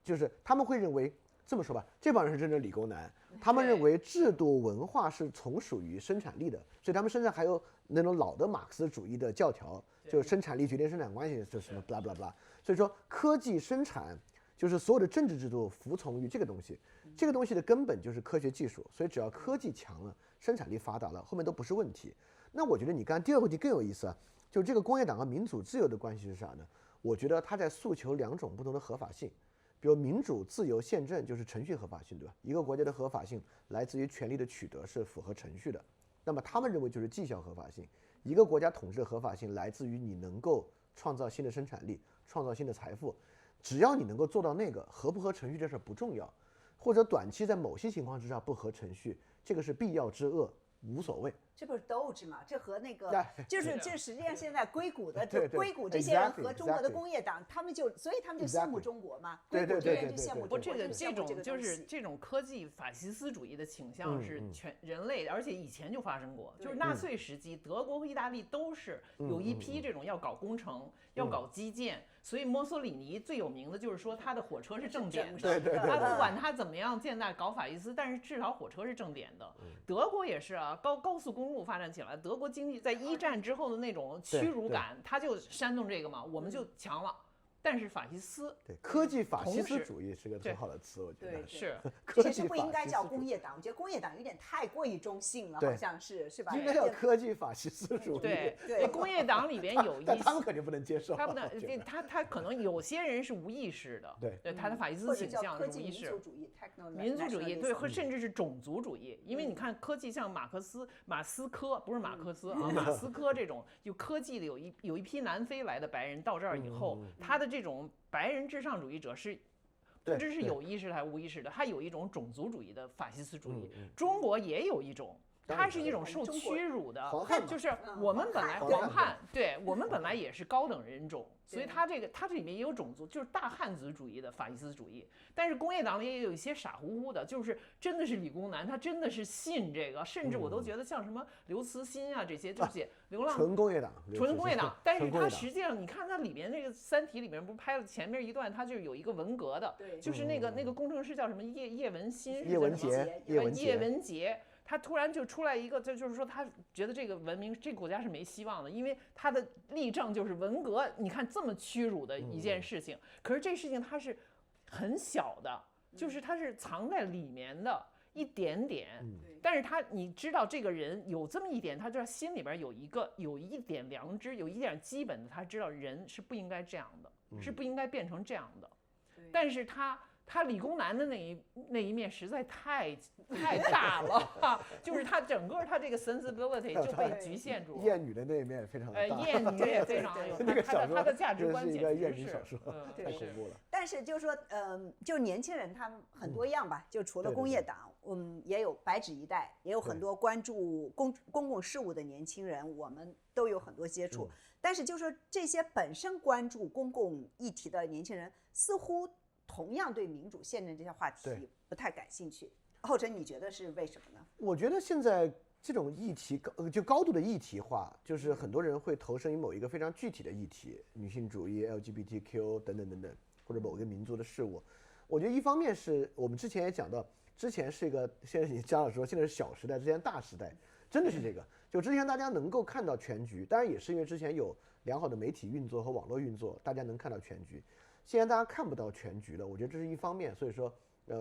Speaker 2: 就是他们会认为这么说吧，这帮人是真正理工男，他们认为制度文化是从属于生产力的，所以他们身上还有那种老的马克思主义的教条，就是生产力决定生产关系，就什么 blah blah blah。所以说科技生产。就是所有的政治制度服从于这个东西，这个东西的根本就是科学技术，所以只要科技强了，生产力发达了，后面都不是问题。那我觉得你刚才第2个问题更有意思啊，就这个工业党和民主自由的关系是啥呢？我觉得它在诉求2种不同的合法性，比如民主自由宪政就是程序合法性，对吧？一个国家的合法性来自于权力的取得是符合程序的，那么他们认为就是绩效合法性，一个国家统治的合法性来自于你能够创造新的生产力，创造新的财富。只要你能够做到那个，合不合程序这事不重要，或者短期在某些情况之下不合程序，这个是必要之恶，无所谓。
Speaker 3: 这不是斗志吗？这和那个就是这实际上现在硅谷的硅谷这些人和中国的工业党，他们就所以他们就羡慕中国嘛。
Speaker 2: 对，
Speaker 3: 就羡慕中国。
Speaker 1: 这种就是这种科技法西斯主义的倾向是全人类，而且以前就发生过，就是纳粹时期，德国和意大利都是有一批这种要搞工程、要搞基建。所以墨索里尼最有名的就是说他的火车是正点的，他不管他怎么样建大搞法西斯，但是至少火车是正点的。德国也是啊，高速公公路发展起来，德国经济在一战之后的那种屈辱感，它就煽动这个嘛，我们就强了。但是法西斯
Speaker 2: 对科技法西斯主义是个很好的词，我觉得
Speaker 1: 是。
Speaker 3: 其实不应该叫工业党，我觉得工业党有点太过于中性了，好像是吧？
Speaker 2: 应该叫科技法西斯主义。
Speaker 1: 对，工业党里边有一些，
Speaker 2: 但他们肯定不能接受。
Speaker 1: 他不能，他可能有些人是无意识的，对，他的法西斯倾向是无意识。民族主义对，或甚至是种族主义，因为你看科技像马斯科不是马克思啊，马斯科这种有科技的有一批南非来的白人到这儿以后，他的这种白人至上主义者是不知是有意识的还是无意识的，他有一种种族主义的法西斯主义。中国也有一种，它是一种受屈辱的，就是我们本来黄汉，对我们本来也是高等人种，所以它这里面也有种族，就是大汉族主义的法西斯主义。但是工业党里也有一些傻乎乎的，就是真的是理工男，他真的是信这个，甚至我都觉得像什么刘慈欣啊这些，就写流浪
Speaker 2: 纯工业党，
Speaker 1: 但是他实际上你看它里面那个《三体》里面不是拍了前面一段，它就有一个文革的，就是那个工程师叫什么叶文洁。他突然就出来一个，就是说他觉得这个文明这个国家是没希望的，因为他的例证就是文革，你看这么屈辱的一件事情，可是这事情它是很小的，就是它是藏在里面的一点点，但是你知道这个人有这么一点，他就心里边有一点良知，有一点基本的，他知道人是不应该这样的，是不应该变成这样的，但是他理工男的那一面实在太大了，就是他整个他这个 sensibility 就被局限住了。
Speaker 2: 厌女的那一面非常大，
Speaker 1: 厌女也非常有，他的价值观
Speaker 2: 是一个厌女小说，太恐怖了。
Speaker 3: 但是就是说，就年轻人他们很多样吧，就除了工业党，也有白纸一代，也有很多关注公共事务的年轻人，我们都有很多接触。但是就是说，这些本身关注公共议题的年轻人，似乎同样对民主宪政这些话题不太感兴趣。后者你觉得是为什么呢？
Speaker 2: 我觉得现在这种议题就高度的议题化，就是很多人会投身于某一个非常具体的议题，女性主义、LGBTQ 等等等等，或者某个民族的事物。我觉得一方面是我们之前也讲到，之前是一个，现在你江老师说现在是小时代，之前大时代，真的是这个。就之前大家能够看到全局，当然也是因为之前有良好的媒体运作和网络运作，大家能看到全局。现在大家看不到全局了，我觉得这是一方面。所以说，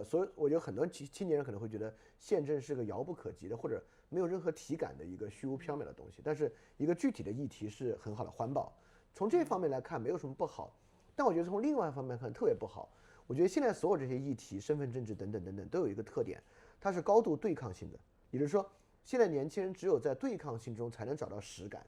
Speaker 2: 所以我觉得很多青年人可能会觉得宪政是个遥不可及的，或者没有任何体感的一个虚无缥缈的东西。但是一个具体的议题是很好的，环保，从这方面来看没有什么不好。但我觉得从另外一方面看特别不好。我觉得现在所有这些议题，身份政治等等等等，都有一个特点，它是高度对抗性的。也就是说，现在年轻人只有在对抗性中才能找到实感。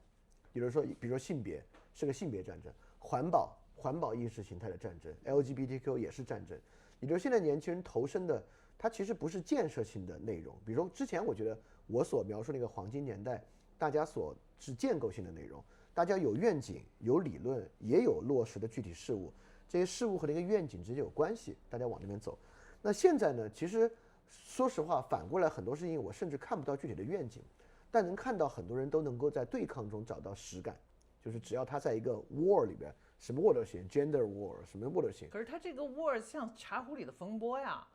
Speaker 2: 比如说性别是个性别战争，环保意识形态的战争 ，LGBTQ 也是战争。也就是现在年轻人投身的，它其实不是建设性的内容。比如说之前我觉得我所描述那个黄金年代，大家所是建构性的内容，大家有愿景、有理论，也有落实的具体事物，这些事物和那个愿景之间有关系，大家往那边走。那现在呢，其实说实话，反过来很多事情我甚至看不到具体的愿景，但能看到很多人都能够在对抗中找到实感，就是只要他在一个 war 里边。什么 war 都行 ，gender war 什么 war 都行。
Speaker 1: 可是他这个 war 像茶壶里的风波呀，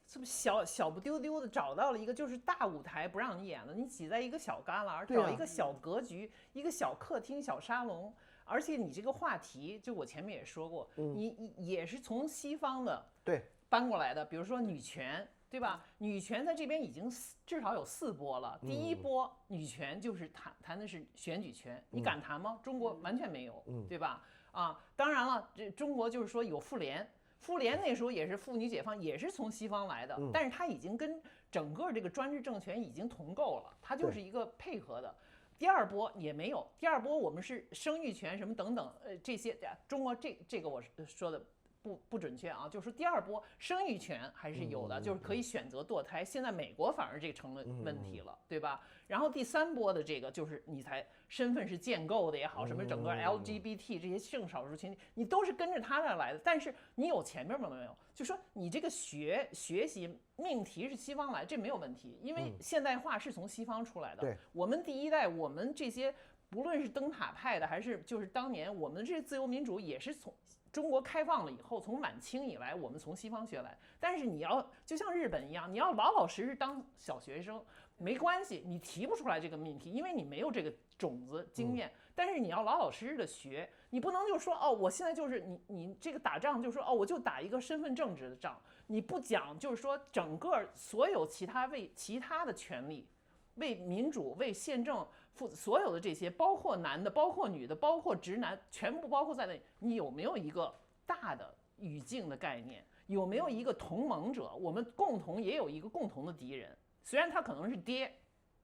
Speaker 1: 这么小不丢丢的找到了一个就是大舞台不让你演了，你挤在一个小旮旯，找一个小格局，一个小客厅、小沙龙，而且你这个话题，就我前面也说过，你也是从西方的搬过来的，比如说女权。对吧？女权在这边已经至少有4波了。第一波女权就是谈的是选举权，你敢谈吗？中国完全没有，对吧？当然了，这中国就是说有妇联那时候也是妇女解放，也是从西方来的，但是它已经跟整个这个专制政权已经同构了，它就是一个配合的。第二波也没有，第二波我们是生育权什么等等，这些中国这个我说的。不准确啊，就是说第二波生育权还是有的，就是可以选择堕胎。现在美国反而这个成了问题了，对吧？然后第3波的这个就是你才身份是建构的也好，什么整个 LGBT 这些性少数群体，你都是跟着他那来的。但是你有前面没有？就说你这个学习命题是西方来，这没有问题，因为现代化是从西方出来的。
Speaker 2: 对，
Speaker 1: 我们第一代，我们这些不论是灯塔派的，还是就是当年我们这自由民主也是从中国开放了以后，从晚清以来，我们从西方学来。但是你要就像日本一样，你要老老实实当小学生，没关系，你提不出来这个命题，因为你没有这个种子经验。但是你要老老实实的学，你不能就说哦，我现在就是你这个打仗就说哦，我就打一个身份政治的仗，你不讲就是说整个所有其他的权利。为民主、为宪政所有的这些，包括男的、包括女的、包括直男，全部包括在内。你有没有一个大的语境的概念？有没有一个同盟者？我们共同也有一个共同的敌人，虽然他可能是爹，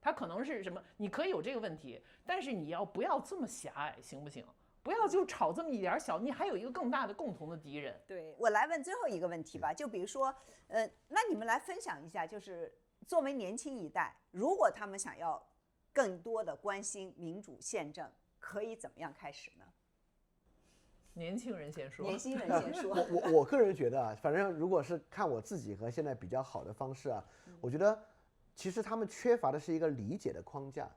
Speaker 1: 他可能是什么？你可以有这个问题，但是你不要这么狭隘，行不行？不要就吵这么一点小，你还有一个更大的共同的敌人。
Speaker 3: 对，我来问最后一个问题吧，就比如说，那你们来分享一下，就是作为年轻一代，如果他们想要更多的关心民主宪政，可以怎么样开始呢？
Speaker 1: 年轻人先说。
Speaker 3: 年轻人先说。
Speaker 2: 我个人觉得啊，反正如果是看我自己和现在比较好的方式啊，我觉得其实他们缺乏的是一个理解的框架，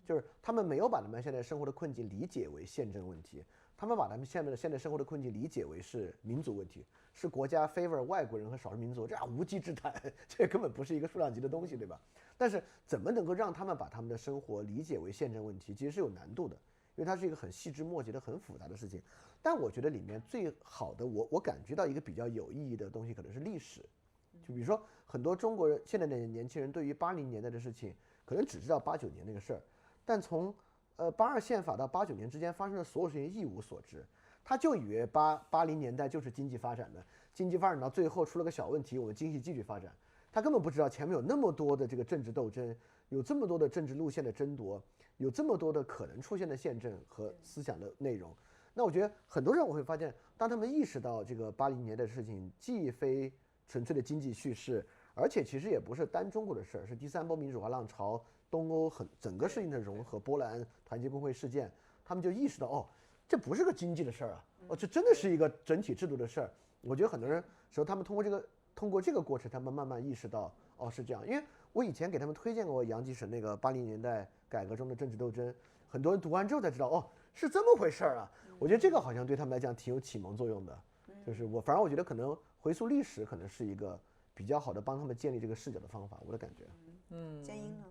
Speaker 2: 就是他们没有把他们现在生活的困境理解为宪政问题，他们把他们现在生活的困境理解为是民族问题，是国家 favor 外国人和少数民族，这样无稽之谈，这根本不是一个数量级的东西，对吧？但是怎么能够让他们把他们的生活理解为宪政问题，其实是有难度的，因为它是一个很细枝末节的、很复杂的事情。但我觉得里面最好的，我感觉到一个比较有意义的东西，可能是历史。就比如说，很多中国人现在的年轻人对于80年代的事情，可能只知道89年那个事儿，但从82宪法到89年之间发生的所有事情一无所知。他就以为80年代就是经济发展的，经济发展到最后出了个小问题，我们经济继续发展。他根本不知道前面有那么多的这个政治斗争，有这么多的政治路线的争夺，有这么多的可能出现的宪政和思想的内容。那我觉得很多人我会发现，当他们意识到这个80年代的事情既非纯粹的经济叙事，而且其实也不是单中国的事儿，是第三波民主化浪潮、东欧整个事情的融合、波兰团结工会事件，他们就意识到哦，这不是个经济的事儿啊，哦，这真的是一个整体制度的事儿。我觉得很多人说他们通过这个过程，他们慢慢意识到哦是这样。因为我以前给他们推荐过杨吉省那个80年代改革中的政治斗争，很多人读完之后才知道哦是这么回事儿啊。我觉得这个好像对他们来讲挺有启蒙作用的，就是反正我觉得可能回溯历史可能是一个比较好的帮他们建立这个视角的方法，我的感觉。
Speaker 3: 建英呢？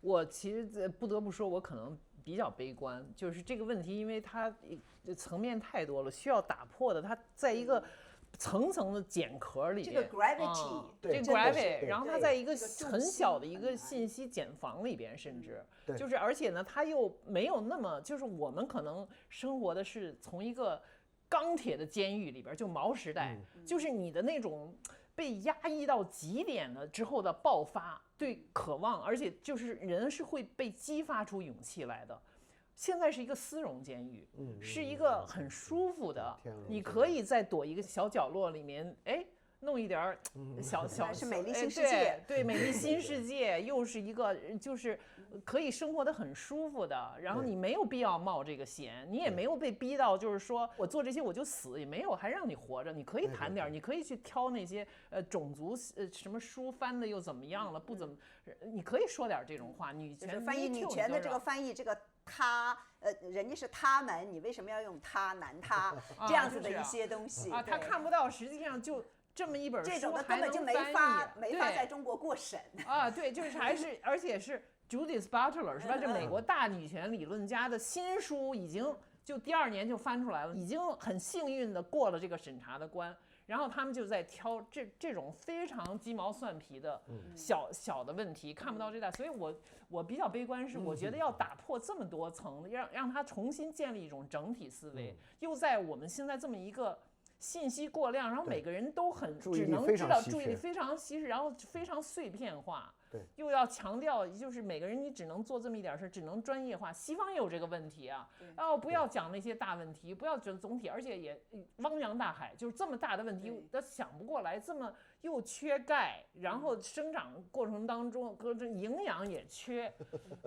Speaker 1: 我其实不得不说，我可能比较悲观，就是这个问题，因为它层面太多了，需要打破的，它在一个层层的茧壳里面，
Speaker 3: 这个 gravity，
Speaker 1: 这个 gravity， 然后它在一个很小的一个信息茧房里边，甚至就是而且呢，它又没有那么，就是我们可能生活的是从一个钢铁的监狱里边，就毛时代，就是你的那种被压抑到极点了之后的爆发，对渴望，而且就是人是会被激发出勇气来的。现在是一个丝绒监狱，是一个很舒服的，你可以再躲一个小角落里面，哎，弄一点小
Speaker 3: 是美丽新世界，
Speaker 1: 对，美丽新世界又是一个就是可以生活得很舒服的，然后你没有必要冒这个险，你也没有被逼到就是说我做这些我就死，也没有，还让你活着，你可以谈点，你可以去挑那些种族什么书翻的又怎么样了，不怎么，你可以说点这种话，女权
Speaker 3: 翻译女权的这个翻译这个。他人家是他们，你为什么要用他男他这样子的一些东西
Speaker 1: 啊？他看不到，实际上就这么一本书，
Speaker 3: 这种的根本就没法在中国过审
Speaker 1: 啊！对，就是而且是 Judith Butler 是吧？这美国大女权理论家的新书已经就第2年就翻出来了，已经很幸运的过了这个审查的关。然后他们就在挑这种非常鸡毛蒜皮的小的问题，看不到这大，所以我比较悲观，是我觉得要打破这么多层，让他重新建立一种整体思维，又在我们现在这么一个信息过量，然后每个人都只能知道注意力非常稀释，然后非常碎片化。又要强调，就是每个人你只能做这么一点事，只能专业化。西方也有这个问题啊，不要讲那些大问题，不要讲总体，而且也汪洋大海，就是这么大的问题，他想不过来，这么又缺钙，然后生长过程当中营养也缺，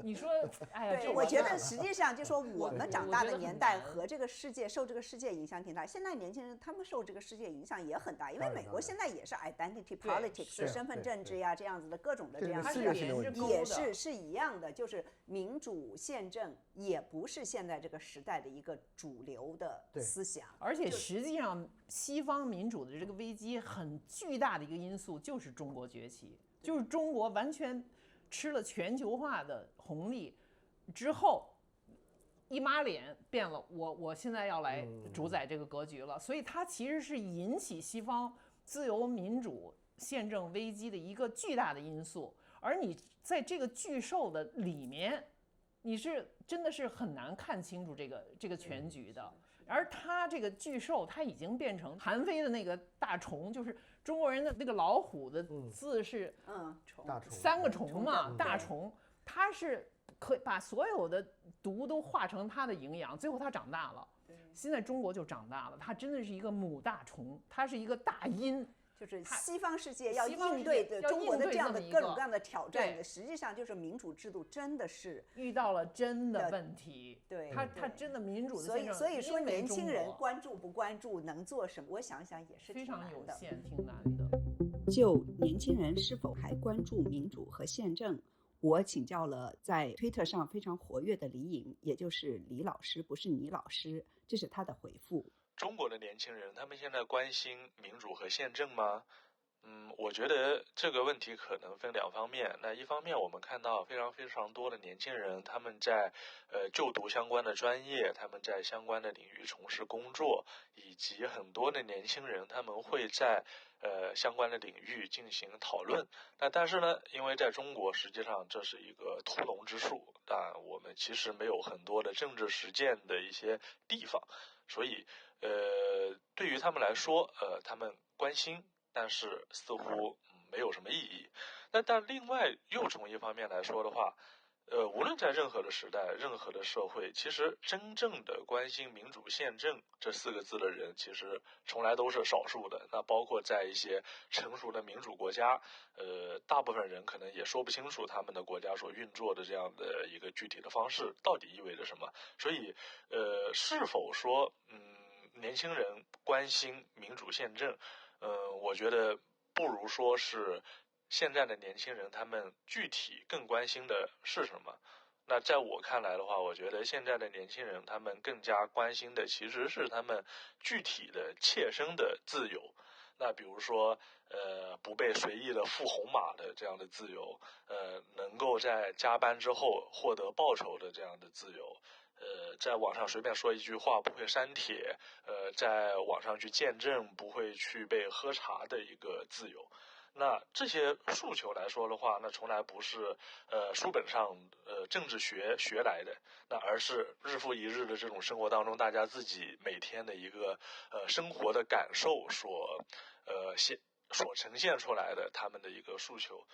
Speaker 1: 你说，哎呀，
Speaker 3: 对，我觉得实际上就说我们长大的年代和这个世界受这个世界影响挺大，现在年轻人他们受这个世界影响也很大，因为美国现在也是 identity politics 身份政治呀这样子的各种的这样。样
Speaker 2: 是
Speaker 3: 也是一样的，就是民主宪政也不是现在这个时代的一个主流的思想。
Speaker 1: 而且实际上，西方民主的这个危机很巨大的一个因素就是中国崛起，就是中国完全吃了全球化的红利之后。一抹脸变了，我现在要来主宰这个格局了，所以它其实是引起西方自由民主宪政危机的一个巨大的因素。而你在这个巨兽的里面，你是真的是很难看清楚这个全局的。而它这个巨兽，它已经变成韩非的那个大虫，就是中国人的那个老虎的字是三个虫嘛，大虫，它是。可以把所有的毒都化成它的营养，最后它长大了。现在中国就长大了，它真的是一个母大虫，它是一个大因。
Speaker 3: 就是西方世界要应对中国的这样的各种各样的挑战，实际上就是民主制度真的是
Speaker 1: 遇到了真的问题。
Speaker 3: 对，
Speaker 1: 它真的民主的
Speaker 3: 宪政，所以说年轻人关注不关注，能做什么？我想想也是
Speaker 1: 非常有限，挺难的。
Speaker 3: 就年轻人是否还关注民主和宪政？我请教了在推特上非常活跃的李颖，也就是李老师，不是倪老师，这是他的回复。
Speaker 4: 中国的年轻人，他们现在关心民主和宪政吗？我觉得这个问题可能分两方面。那一方面，我们看到非常多的年轻人，他们在就读相关的专业，他们在相关的领域从事工作，以及很多的年轻人，他们会在相关的领域进行讨论。但是呢，因为在中国实际上这是一个屠龙之术，但我们其实没有很多的政治实践的一些地方，所以对于他们来说，他们关心，但是似乎没有什么意义。但另外又从一方面来说的话，无论在任何的时代、任何的社会，其实真正的关心民主宪政这4个字的人，其实从来都是少数的。那包括在一些成熟的民主国家，大部分人可能也说不清楚他们的国家所运作的这样的一个具体的方式到底意味着什么。所以，是否说，年轻人关心民主宪政，我觉得不如说是现在的年轻人他们具体更关心的是什么。那在我看来的话，我觉得现在的年轻人他们更加关心的其实是他们具体的切身的自由。那比如说不被随意的付红码的这样的自由，能够在加班之后获得报酬的这样的自由，在网上随便说一句话不会删帖，在网上去见证不会去被喝茶的一个自由。那这些诉求来说的话，那从来不是书本上政治学来的，那而是日复一日的这种生活当中大家自己每天的一个生活的感受所呈现出来的他们的一个诉求。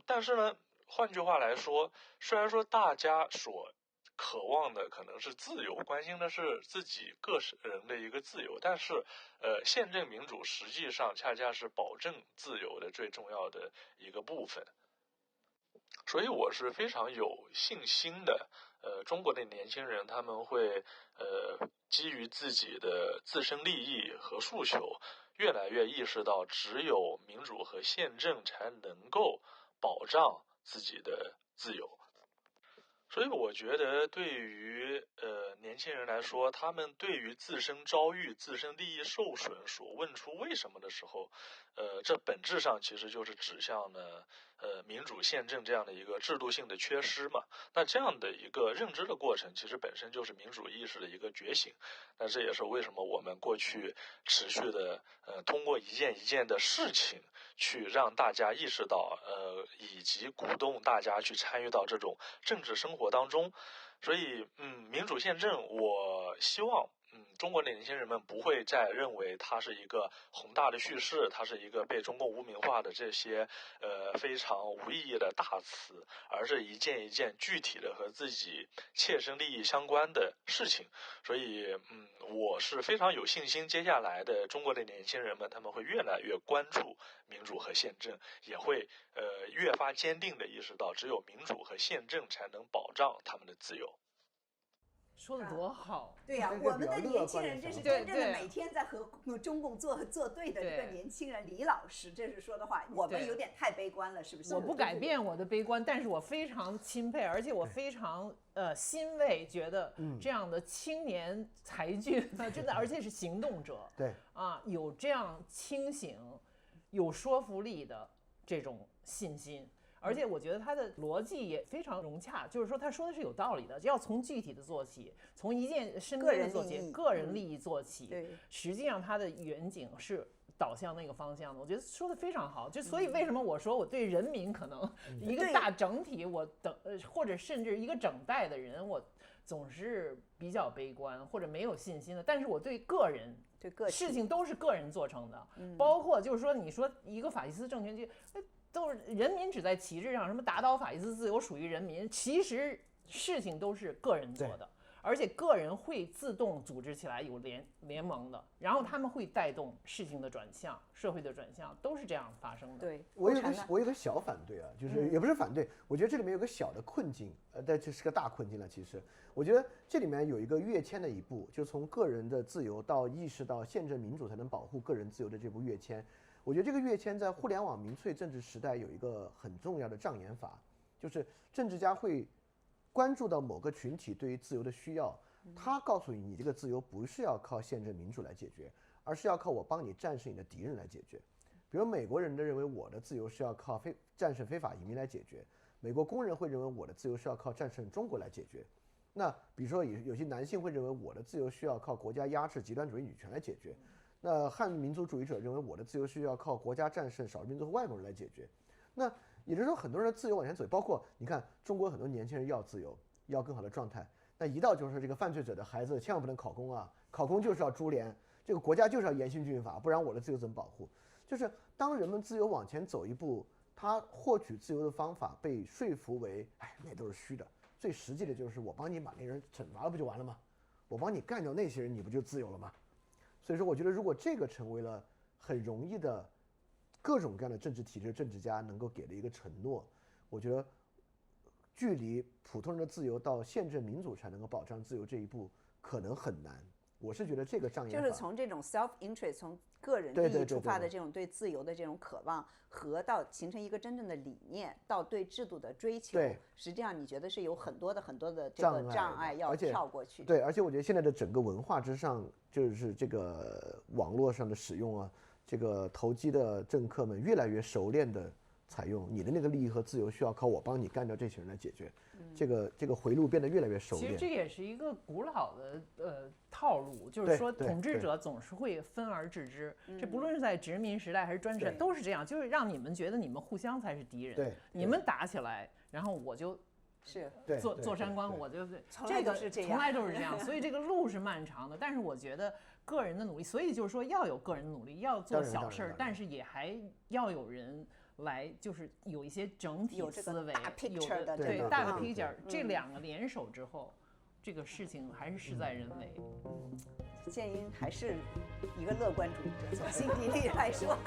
Speaker 4: 但是呢，换句话来说，虽然说大家所渴望的可能是自由，关心的是自己个人的一个自由，但是宪政民主实际上恰恰是保证自由的最重要的一个部分。所以我是非常有信心的，中国的年轻人他们会基于自己的自身利益和诉求，越来越意识到只有民主和宪政才能够保障自己的自由。所以我觉得对于年轻人来说，他们对于自身遭遇、自身利益受损所问出为什么的时候，这本质上其实就是指向了民主宪政这样的一个制度性的缺失嘛。那这样的一个认知的过程，其实本身就是民主意识的一个觉醒。那这也是为什么我们过去持续的通过一件一件的事情去让大家意识到，以及鼓动大家去参与到这种政治生活当中。所以民主宪政，我希望中国的年轻人们不会再认为它是一个宏大的叙事，它是一个被中共污名化的这些非常无意义的大词，而是一件一件具体的和自己切身利益相关的事情。所以我是非常有信心，接下来的中国的年轻人们他们会越来越关注民主和宪政，也会越发坚定地意识到只有民主和宪政才能保障他们的自由。
Speaker 1: 说的多好。
Speaker 3: 对呀，我们的年轻人，这是真正的每天在和中共作对的这个年轻人，李老师这是说的话，我们有点太悲观了，是不是？
Speaker 1: 我不改变我的悲观，但是我非常钦佩，而且我非常欣慰，觉得这样的青年才俊，真的，而且是行动者，
Speaker 2: 对
Speaker 1: 啊，有这样清醒、有说服力的这种信心。而且我觉得他的逻辑也非常融洽，就是说他说的是有道理的，要从具体的做起，从一件身边的做起，个人利益做起。
Speaker 3: 对，
Speaker 1: 实际上他的远景是导向那个方向的，我觉得说的非常好。就所以为什么我说我对人民可能一个大整体，我或者甚至一个整代的人，我总是比较悲观或者没有信心的。但是我对个人。事情都是个人做成的，包括就是说，你说一个法西斯政权都是人民只在旗帜上，什么打倒法西斯自由属于人民，其实事情都是个人做的，而且个人会自动组织起来有联盟的，然后他们会带动事情的转向，社会的转向，都是这样发生的。
Speaker 3: 对，
Speaker 2: 我有个小反对啊，就是也不是反对，我觉得这里面有个小的困境，但这是个大困境了。其实我觉得这里面有一个跃迁的一步，就从个人的自由到意识到宪政民主才能保护个人自由的这步跃迁。我觉得这个跃迁在互联网民粹政治时代有一个很重要的障眼法，就是政治家会关注到某个群体对于自由的需要，他告诉你这个自由不是要靠宪政民主来解决，而是要靠我帮你战胜你的敌人来解决。比如美国人认为我的自由是要靠战胜非法移民来解决，美国工人会认为我的自由是要靠战胜中国来解决。那比如说有些男性会认为我的自由需要靠国家压制极端主义女权来解决。那汉民族主义者认为我的自由需要靠国家战胜少数民族和外国人来解决。那也就是说，很多人的自由往前走，包括你看中国很多年轻人要自由，要更好的状态，那一到就是这个犯罪者的孩子千万不能考公啊，考公就是要株连，这个国家就是要严刑峻法，不然我的自由怎么保护？就是当人们自由往前走一步，他获取自由的方法被说服为，那都是虚的，最实际的就是我帮你把那人惩罚了不就完了吗？我帮你干掉那些人，你不就自由了吗？所以说，我觉得如果这个成为了很容易的各种各样的政治体制、政治家能够给的一个承诺，我觉得距离普通人的自由到宪政民主才能够保障自由这一步可能很难。我是觉得这个障眼法
Speaker 3: 就是从这种 self interest 从个人利益出发的这种对自由的这种渴望，和到形成一个真正的理念，到对制度的追求，实际上你觉得是有很多的这个障碍要跳过去。
Speaker 2: 对，而且我觉得现在的整个文化之上，就是这个网络上的使用啊，这个投机的政客们越来越熟练的采用你的那个利益和自由需要靠我帮你干掉这些人来解决，这个回路变得越来越熟练。
Speaker 1: 其实这也是一个古老的套路，就是说统治者总是会分而治之，这不论是在殖民时代还是专制时代都是这样，就是让你们觉得你们互相才是敌人，你们打起来，然后我就。坐山观，我就
Speaker 3: 这个
Speaker 1: 从来都是这样，所以这个路是漫长的。但是我觉得个人的努力，所以就是说要有个人的努力，要做小事儿，但是也还要有人来，就是有一些整体思维，
Speaker 3: 大 picture 的
Speaker 1: 对大的 picture，这两个联手之后，这个事情还是事在人为。
Speaker 3: 建英还是一个乐观主义者，从心底里来说。